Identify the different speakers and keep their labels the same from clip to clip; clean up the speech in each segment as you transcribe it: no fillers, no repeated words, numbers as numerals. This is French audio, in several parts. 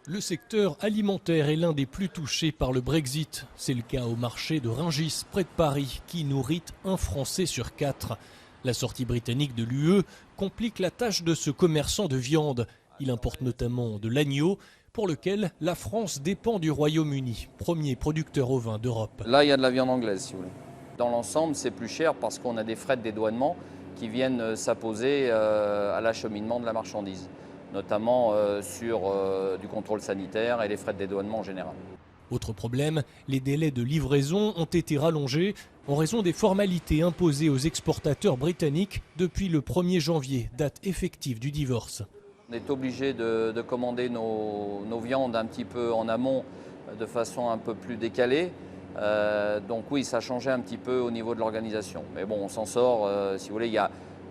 Speaker 1: Le secteur alimentaire est l'un des plus touchés par le Brexit. C'est le cas au marché de Rungis, près de Paris, qui nourrit un Français sur 4. La sortie britannique de l'UE complique la tâche de ce commerçant de viande. Il importe notamment de l'agneau, pour lequel la France dépend du Royaume-Uni, premier producteur ovin d'Europe.
Speaker 2: Là, il y a de la viande anglaise, si vous voulez. Dans l'ensemble, c'est plus cher parce qu'on a des frais de dédouanement qui viennent s'apposer à l'acheminement de la marchandise, notamment sur du contrôle sanitaire et les frais de dédouanement en général.
Speaker 1: Autre problème, les délais de livraison ont été rallongés en raison des formalités imposées aux exportateurs britanniques depuis le 1er janvier, date effective du divorce.
Speaker 2: On est obligé de commander nos viandes un petit peu en amont, de façon un peu plus décalée. Donc oui, ça a changé un petit peu au niveau de l'organisation. Mais bon, on s'en sort, si vous voulez,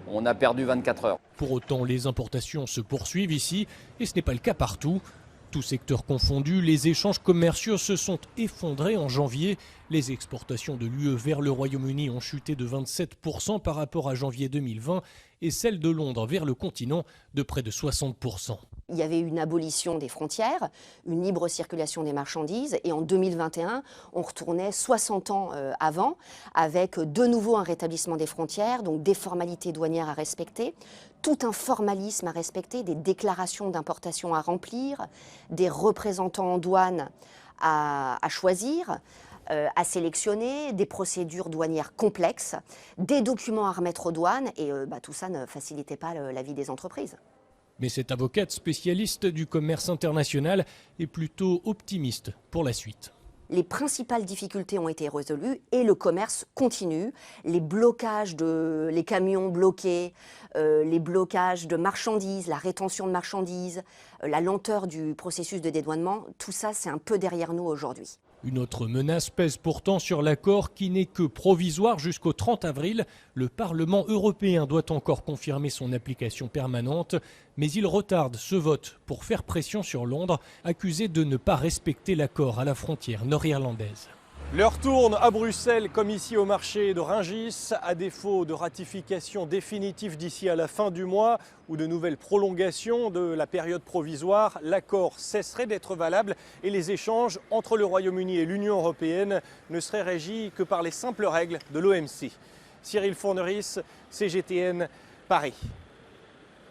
Speaker 2: on a perdu 24 heures.
Speaker 1: Pour autant, les importations se poursuivent ici et ce n'est pas le cas partout. Tous secteurs confondus, les échanges commerciaux se sont effondrés en janvier. Les exportations de l'UE vers le Royaume-Uni ont chuté de 27% par rapport à janvier 2020 et celles de Londres vers le continent de près de 60%.
Speaker 3: Il y avait une abolition des frontières, une libre circulation des marchandises et en 2021, on retournait 60 ans avant avec de nouveau un rétablissement des frontières, donc des formalités douanières à respecter, tout un formalisme à respecter, des déclarations d'importation à remplir, des représentants en douane à choisir, à sélectionner, des procédures douanières complexes, des documents à remettre aux douanes et tout ça ne facilitait pas la vie des entreprises.
Speaker 1: Mais cette avocate spécialiste du commerce international est plutôt optimiste pour la suite.
Speaker 3: Les principales difficultés ont été résolues et le commerce continue. Les blocages les camions bloqués, les blocages de marchandises, la rétention de marchandises, la lenteur du processus de dédouanement, tout ça c'est un peu derrière nous aujourd'hui.
Speaker 1: Une autre menace pèse pourtant sur l'accord qui n'est que provisoire jusqu'au 30 avril. Le Parlement européen doit encore confirmer son application permanente, mais il retarde ce vote pour faire pression sur Londres, accusé de ne pas respecter l'accord à la frontière nord-irlandaise.
Speaker 4: L'heure tourne à Bruxelles comme ici au marché de Rungis. À défaut de ratification définitive d'ici à la fin du mois ou de nouvelles prolongations de la période provisoire, l'accord cesserait d'être valable et les échanges entre le Royaume-Uni et l'Union européenne ne seraient régis que par les simples règles de l'OMC. Cyril Fourneris, CGTN, Paris.